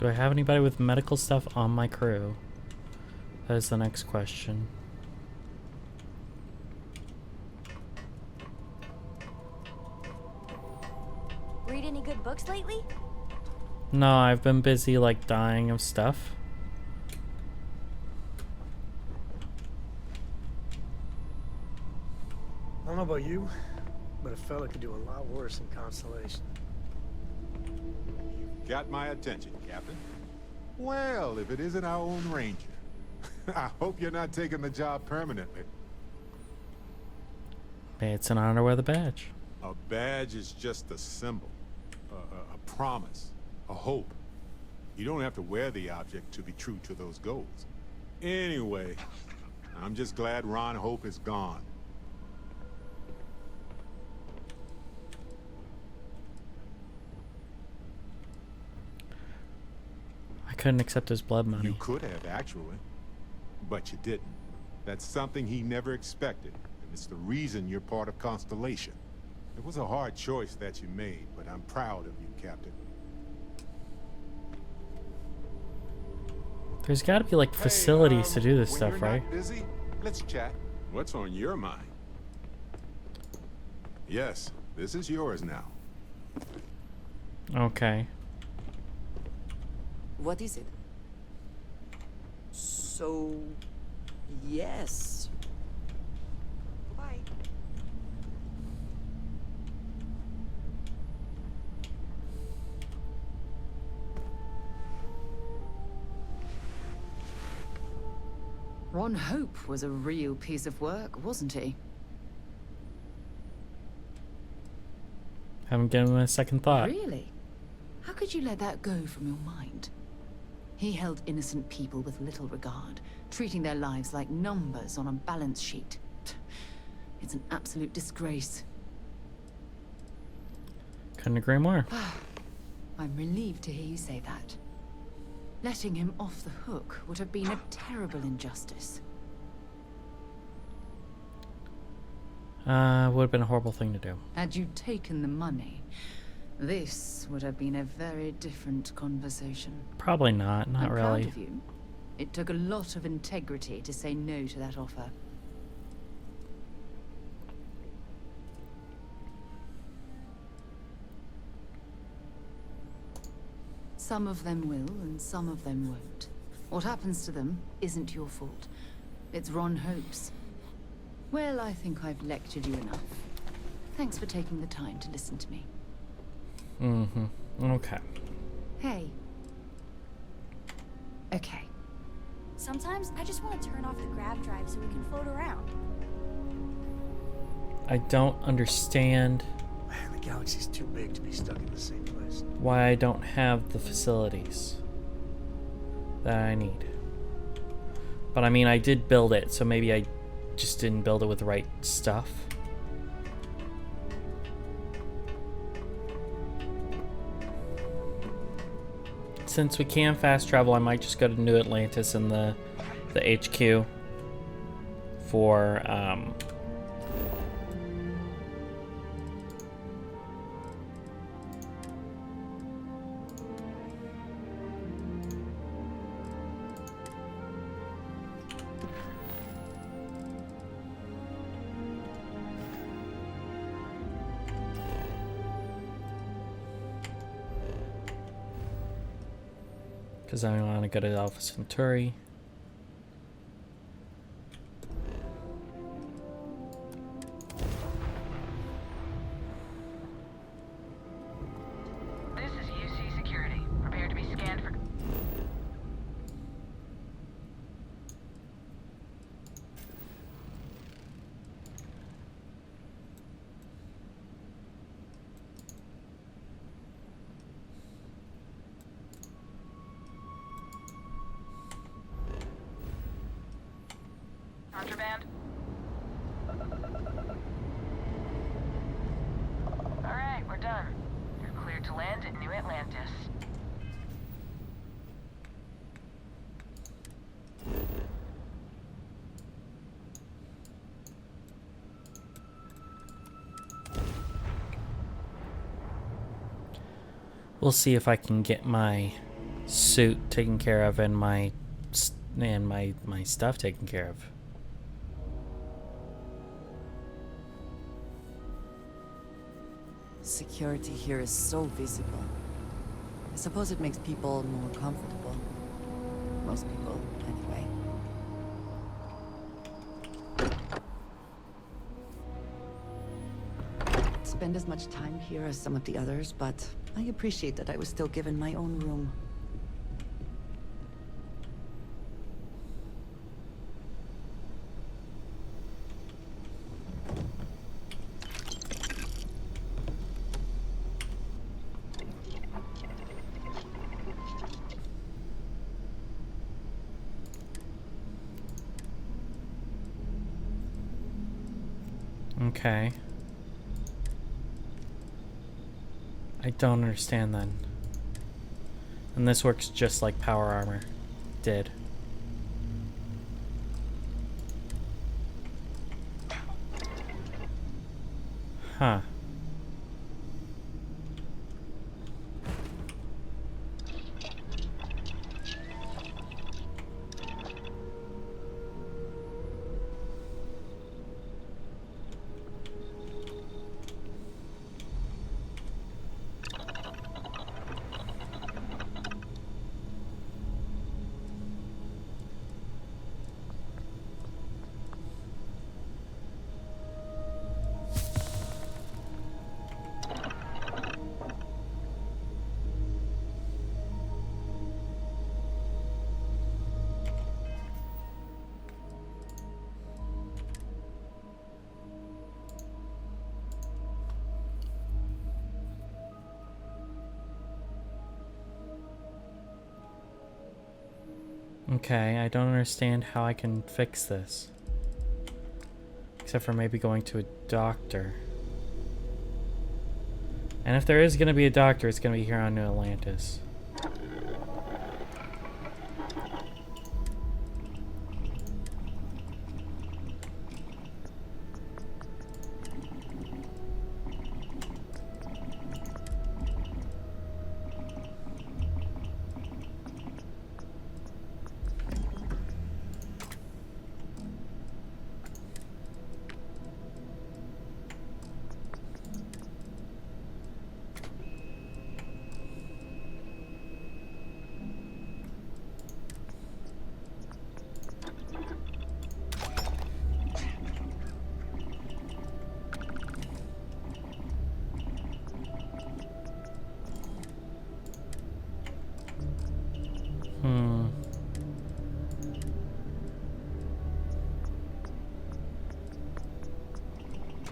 Do I have anybody with medical stuff on my crew? That is the next question. Read any good books lately? No, I've been busy, like, dying of stuff. I don't know about you, but a fella could do a lot worse in Constellation. You've got my attention, Captain. Well, if it isn't our own Ranger. I hope you're not taking the job permanently. It's an honor to wear the badge. A badge is just a symbol, a promise, a hope. You don't have to wear the object to be true to those goals. Anyway, I'm just glad Ron Hope is gone. I couldn't accept his blood money. You could have, actually. But you didn't. That's something he never expected, and it's the reason you're part of Constellation. It was a hard choice that you made, but I'm proud of you, Captain. There's got to be, like, facilities to do this when stuff, you're right? not busy, let's chat. What's on your mind? Yes, this is yours now. Okay. What is it? So, yes. Bye. Ron Hope was a real piece of work, wasn't he? Haven't given him a second thought. Really? How could you let that go from your mind? He held innocent people with little regard, treating their lives like numbers on a balance sheet. It's an absolute disgrace. Couldn't agree more. I'm relieved to hear you say that. Letting him off the hook would have been a terrible injustice. Would have been a horrible thing to do. Had you taken the money, this would have been a very different conversation. Probably not. Not I'm really. proud of you. It took a lot of integrity to say no to that offer. Some of them will, and some of them won't. What happens to them isn't your fault. It's Ron Hope's. Well, I think I've lectured you enough. Thanks for taking the time to listen to me. Mm-hmm. Okay. Hey. Okay. Sometimes I just want to turn off the grav drive so we can float around. I don't understand Man, the galaxy's too big to be stuck in the same place. why I don't have the facilities that I need. But I mean, I did build it, so maybe I just didn't build it with the right stuff. Since we can fast travel, I might just go to New Atlantis and the HQ for because I want to go to Alpha Centauri. This is UC Security. Prepare to be scanned for... Contraband? Alright, we're done. You're cleared to land at New Atlantis. We'll see if I can get my suit taken care of and my stuff taken care of. Security here is so visible. I suppose it makes people more comfortable. Most people, anyway. Spend as much time here as some of the others, but I appreciate that I was still given my own room. Okay. I don't understand then. And this works just like power armor did. Huh. Okay, I don't understand how I can fix this. Except for maybe going to a doctor. And if there is going to be a doctor, it's going to be here on New Atlantis.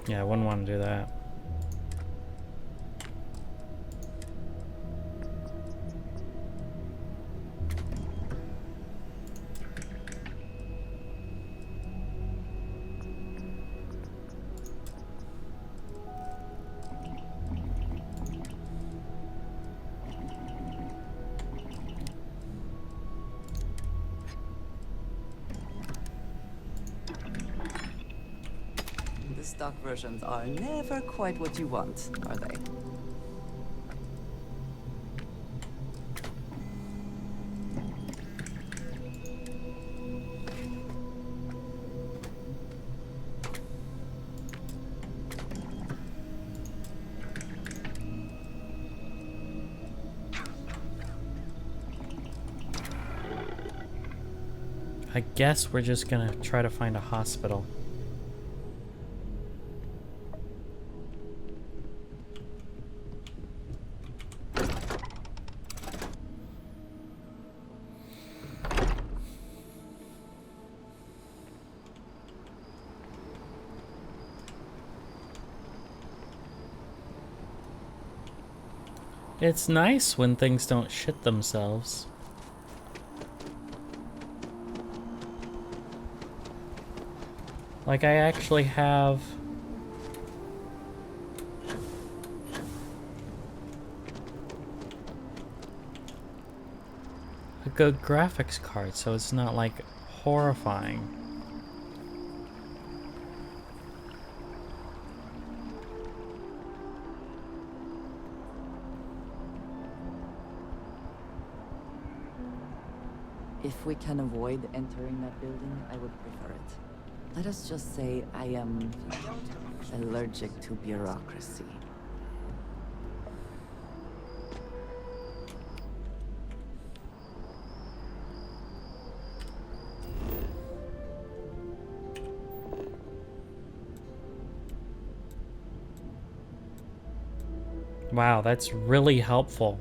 Yeah, I wouldn't want to do that. The stock versions are never quite what you want, are they? I guess we're just gonna try to find a hospital. It's nice when things don't shit themselves. Like, I actually have a good graphics card, so it's not like horrifying. If we can avoid entering that building, I would prefer it. Let us just say I am allergic to bureaucracy. Wow, that's really helpful.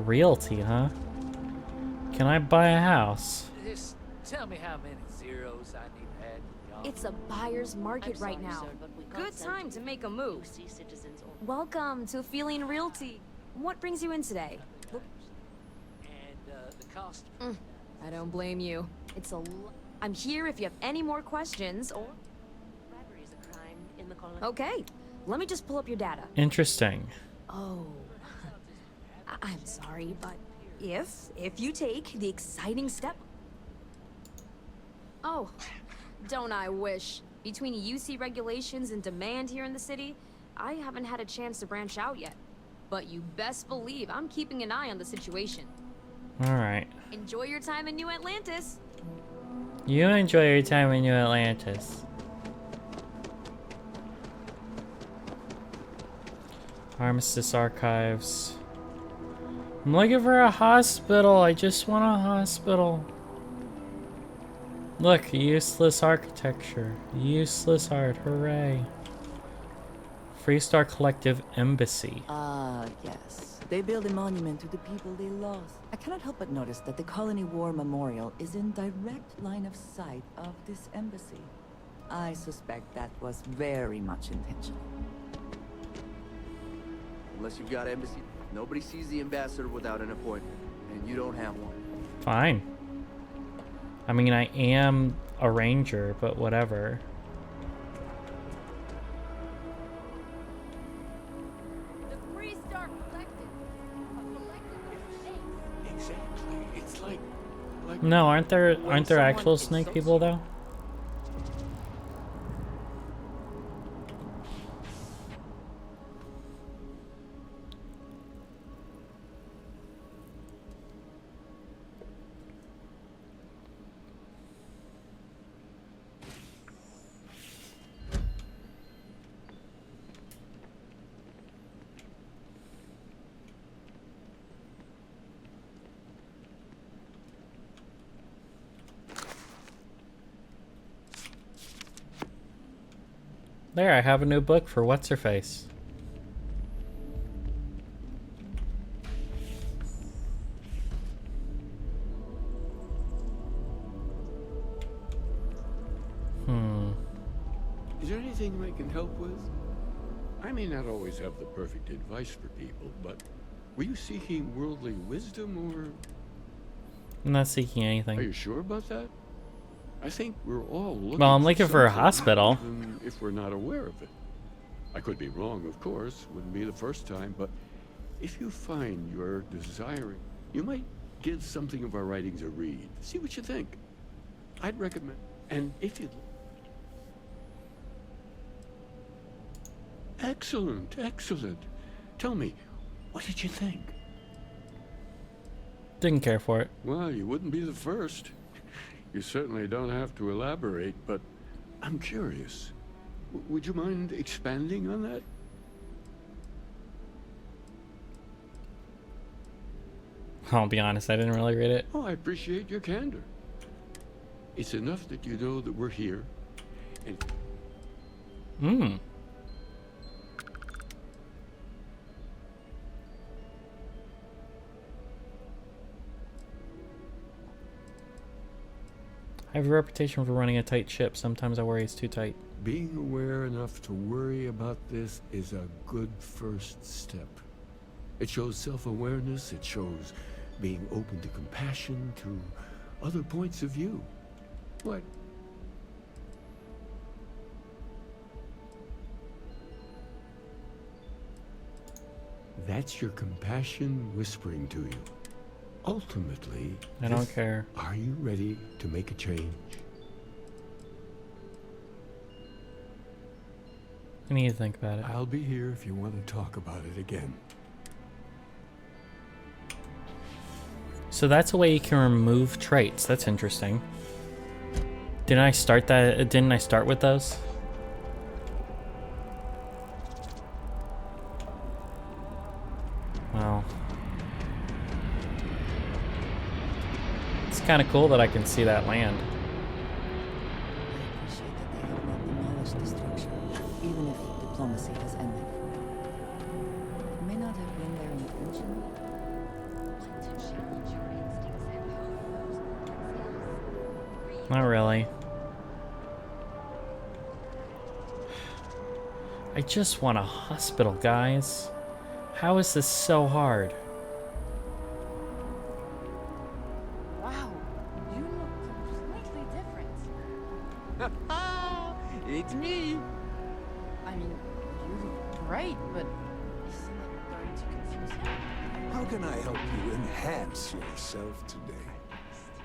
Realty, huh? Can I buy a house? Just tell me how many zeros I need to add. Y'all. It's a buyer's market right now. Good time to make a move. Welcome to Feeling Realty. What brings you in today? And the cost. I don't blame you. I'm here if you have any more questions or... Bribery is a crime in the colony. Okay, let me just pull up your data. Interesting. Oh, I'm sorry, but if you take the exciting step... Oh, don't I wish. Between UC regulations and demand here in the city, I haven't had a chance to branch out yet. But you best believe I'm keeping an eye on the situation. Alright. Enjoy your time in New Atlantis. You enjoy your time in New Atlantis. Armistice Archives. I'm looking for a hospital. I just want a hospital. Look, useless architecture. Useless art. Hooray. Freestar Collective Embassy. Ah, yes. They build a monument to the people they lost. I cannot help but notice that the Colony War Memorial is in direct line of sight of this embassy. I suspect that was very much intentional. Unless you've got embassy, nobody sees the ambassador without an appointment, and you don't have one. Fine. I mean, I am a ranger, but whatever. The Freestar Collective. A collective of snakes. Exactly. It's like No, aren't there someone actual snake insults people you. though? There, I have a new book for What's-Her-Face. Is there anything I can help with? I may not always have the perfect advice for people, but were you seeking worldly wisdom, or... I'm not seeking Are anything. you sure about that? I think we're all looking Well, I'm looking for a something, hospital. even if we're not aware of it. I could be wrong, of course. Wouldn't be the first time, but if you find you're desiring, you might give something of our writings a read. See what you think. I'd recommend. And if you'd... Excellent, excellent. Tell me, what did you think? Didn't care for it. Well, you wouldn't be the first. You certainly don't have to elaborate, but I'm curious. Would you mind expanding on that? I'll be honest, I didn't really read it. Oh, I appreciate your candor. It's enough that you know that we're here, and I have a reputation for running a tight ship. Sometimes I worry it's too tight. being aware enough to worry about this is a good first step. It shows self-awareness, it shows being open to compassion, to other points of view. What? That's your compassion whispering to you. Ultimately, I don't care. Are you ready to make a change? I need to think about it. I'll be here if you want to talk about it again. So that's a way you can remove traits. That's interesting. Didn't I start that? Didn't I start with those? Well, it's kind of cool that I can see that land. I appreciate that they have not demolished the structure, even if diplomacy has ended. It may not have been their intention. Not really. I just want a hospital, guys. How is this so hard? Wow, you look completely different. It's me. I mean, you look great, but isn't it going to confuse him? How can I help you enhance yourself today?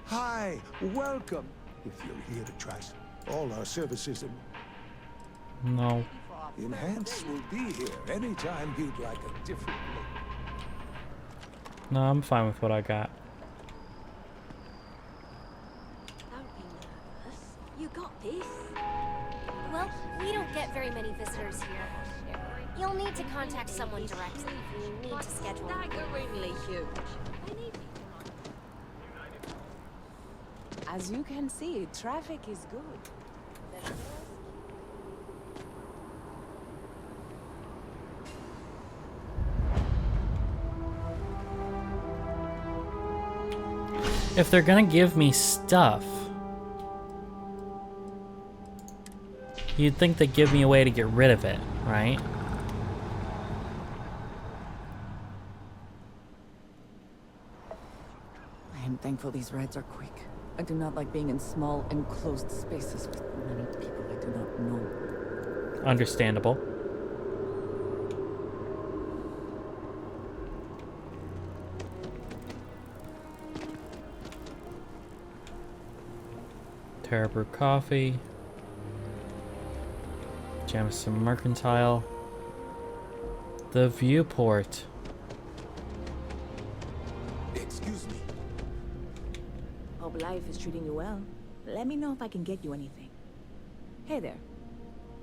Hi, welcome. If you're here to try all our services, No. Enhance will be here anytime you'd like a different look. No, I'm fine with what I got. Don't be nervous. You got this. Well, we don't get very many visitors here. You'll need to contact someone directly if you need to schedule. Staggeringly huge. As you can see, traffic is good. If they're gonna give me stuff, you'd think they'd give me a way to get rid of it, right? I am thankful these rides are quick. I do not like being in small, enclosed spaces with many people I do not know. Understandable. Terra Brew Coffee. Jamison Mercantile. The Viewport. Excuse me. Hope life is treating you well. Let me know if I can get you anything. Hey there.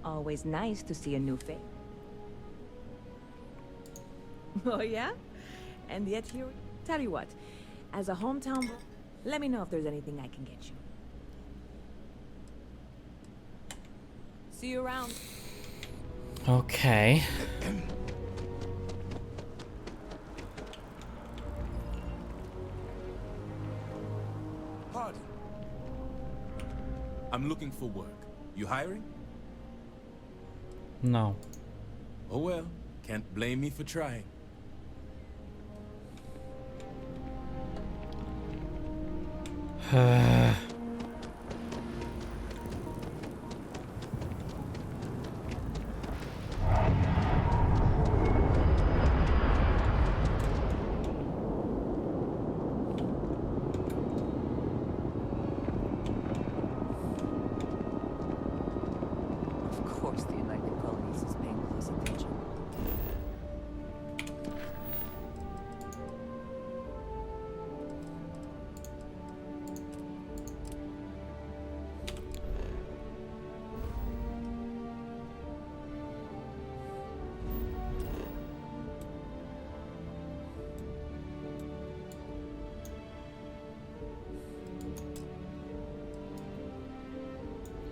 Always nice to see a new face. Oh yeah? And yet here... Tell you what. As a hometown... Let me know if there's anything I can get you. See you around. Okay. Pardon. I'm looking for work. You hiring? No. Oh well, can't blame me for trying. Of course the United Colonies is paying close attention.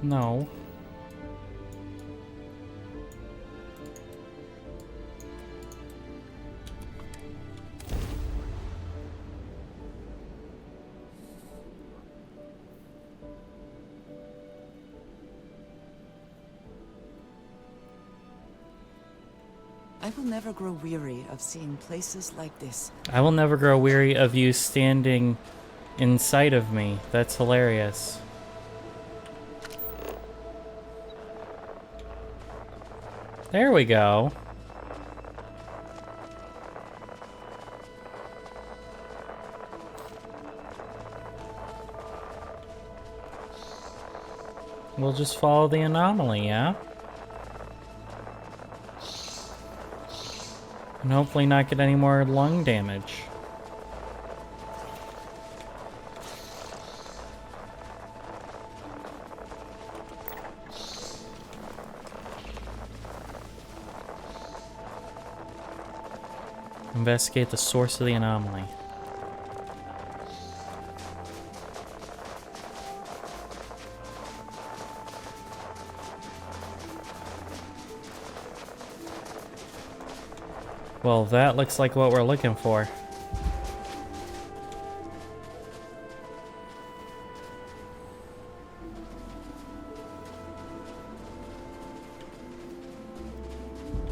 No. I will never grow weary of seeing places like this. I will never grow weary of you standing in sight of me. That's hilarious. There we go. We'll just follow the anomaly, yeah? And hopefully not get any more lung damage. Investigate the source of the anomaly. Well, that looks like what we're looking for.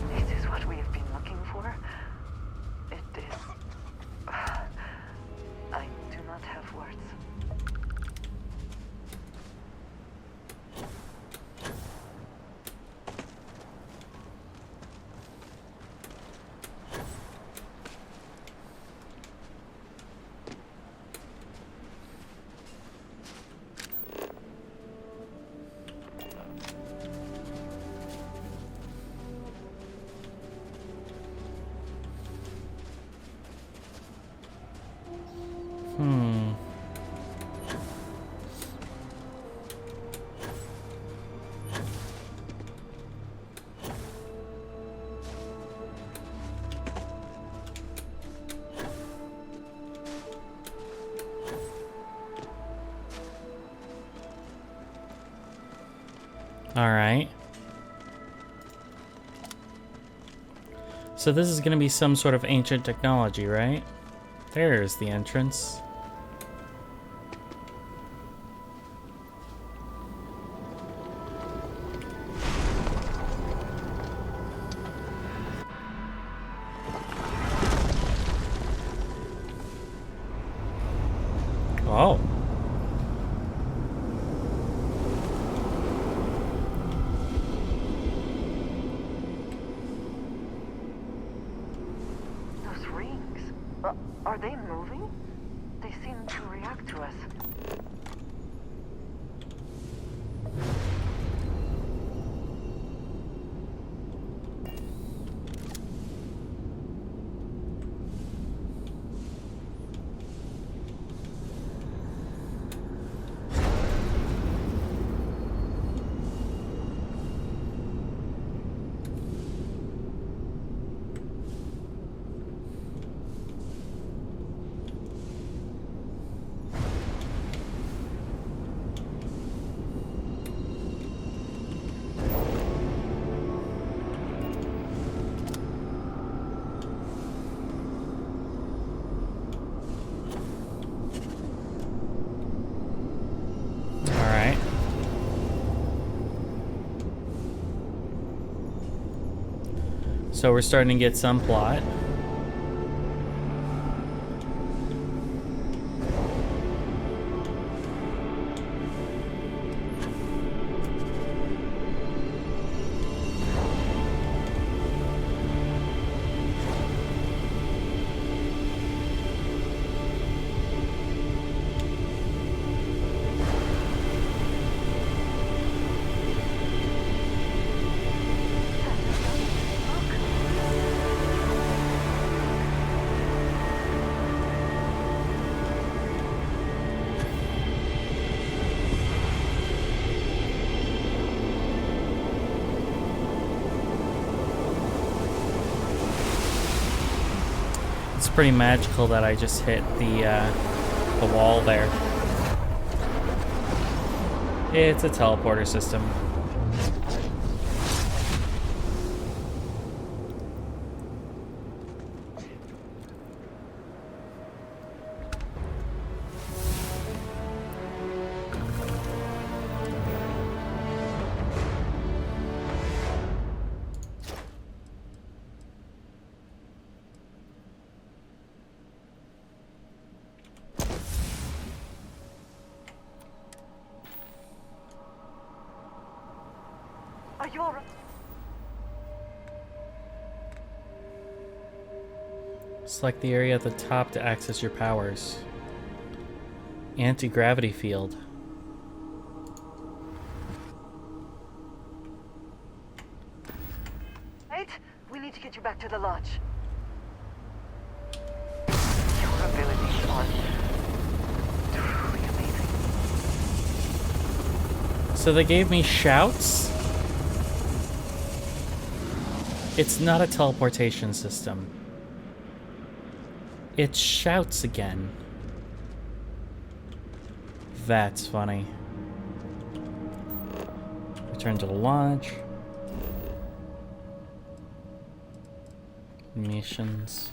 This is what we have been looking for. It is... I do not have words. Alright. So this is going to be some sort of ancient technology, right? There's the entrance. Oh. Those rings, are they moving? They seem to react to us. So we're starting to get some plot. It's pretty magical that I just hit the wall there. It's a teleporter system. Are you alright? Select the area at the top to access your powers. Anti-gravity field. So they gave me shouts? It's not a teleportation system. It shouts again. That's funny. Return to the lodge. Missions.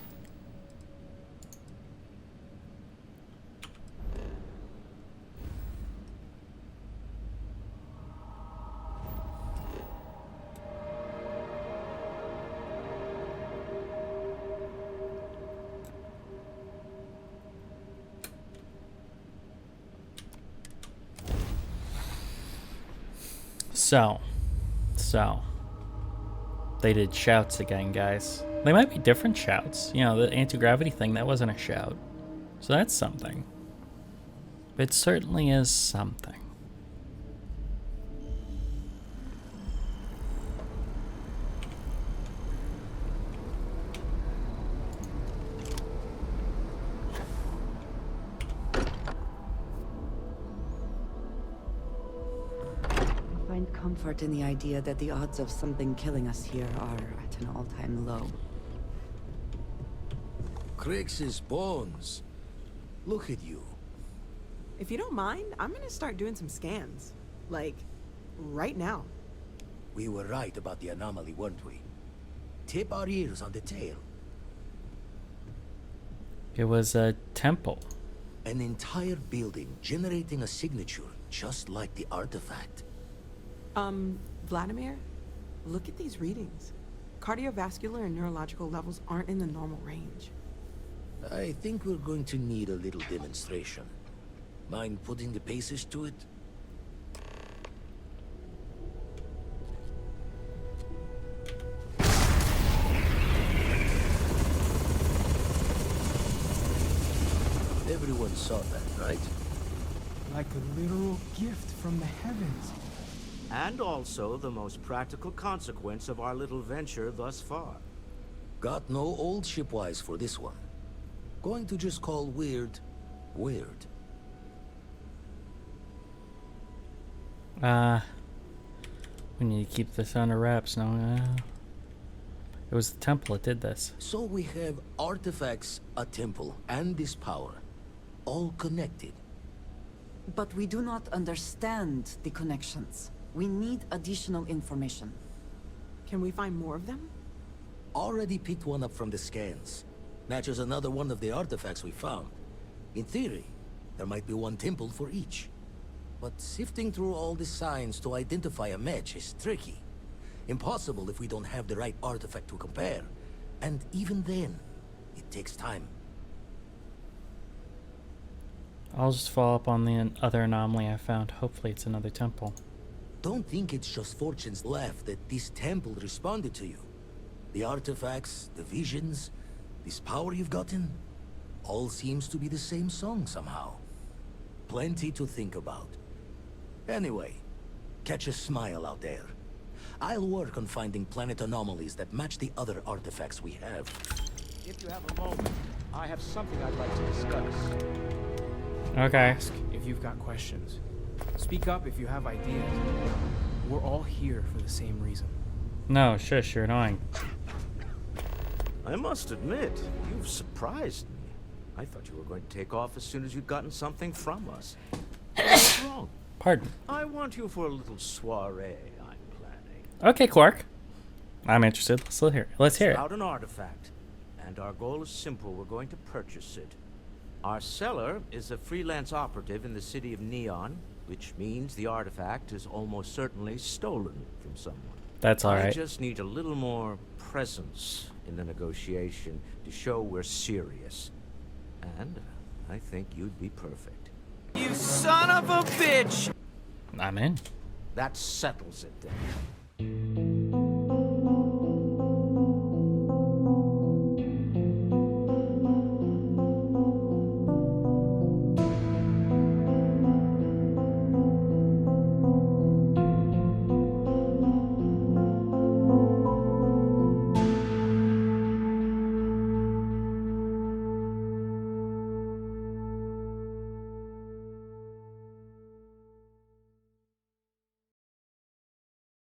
So, they did shouts again, guys. They might be different shouts. You know, the anti-gravity thing, that wasn't a shout. So that's something. It certainly is something. Find comfort in the idea that the odds of something killing us here are at an all-time low. Crix's bones. Look at you. If you don't mind, I'm gonna start doing some scans. Like, right now. We were right about the anomaly, weren't we? Tip our ears on the tale. It was a temple. An entire building generating a signature just like the artifact. Vladimir, look at these readings. Cardiovascular and neurological levels aren't in the normal range. I think we're going to need a little demonstration. Mind putting the paces to it? Everyone saw that, right? Like a literal gift from the heavens. And also the most practical consequence of our little venture thus far. Got no old shipwise for this one. Going to just call weird, weird. We need to keep this under wraps now. It was the temple that did this. So we have artifacts, a temple, and this power. All connected. But we do not understand the connections. We need additional information. Can we find more of them? Already picked one up from the scans. Matches another one of the artifacts we found. In theory, there might be one temple for each. But sifting through all the signs to identify a match is tricky. Impossible if we don't have the right artifact to compare. And even then, it takes time. I'll just follow up on the other anomaly I found. Hopefully it's another temple. Don't think it's just fortunes left that this temple responded to you. The artifacts, the visions, this power you've gotten, all seems to be the same song somehow. Plenty to think about. Anyway, catch a smile out there. I'll work on finding planet anomalies that match the other artifacts we have. If you have a moment, I have something I'd like to discuss. Okay. Ask if you've got questions. Speak up if you have ideas. We're all here for the same reason. No, shush, you're annoying. I must admit, you've surprised me. I thought you were going to take off as soon as you'd gotten something from us. What's wrong? Pardon. I want you for a little soiree I'm planning. Okay, Quark. I'm interested. Let's hear it. It's about an artifact, and our goal is simple. We're going to purchase it. Our seller is a freelance operative in the city of Neon, which means the artifact is almost certainly stolen from someone. That's all right. I just need a little more presence in the negotiation to show we're serious. And I think you'd be perfect. You son of a bitch! I'm in. That settles it then.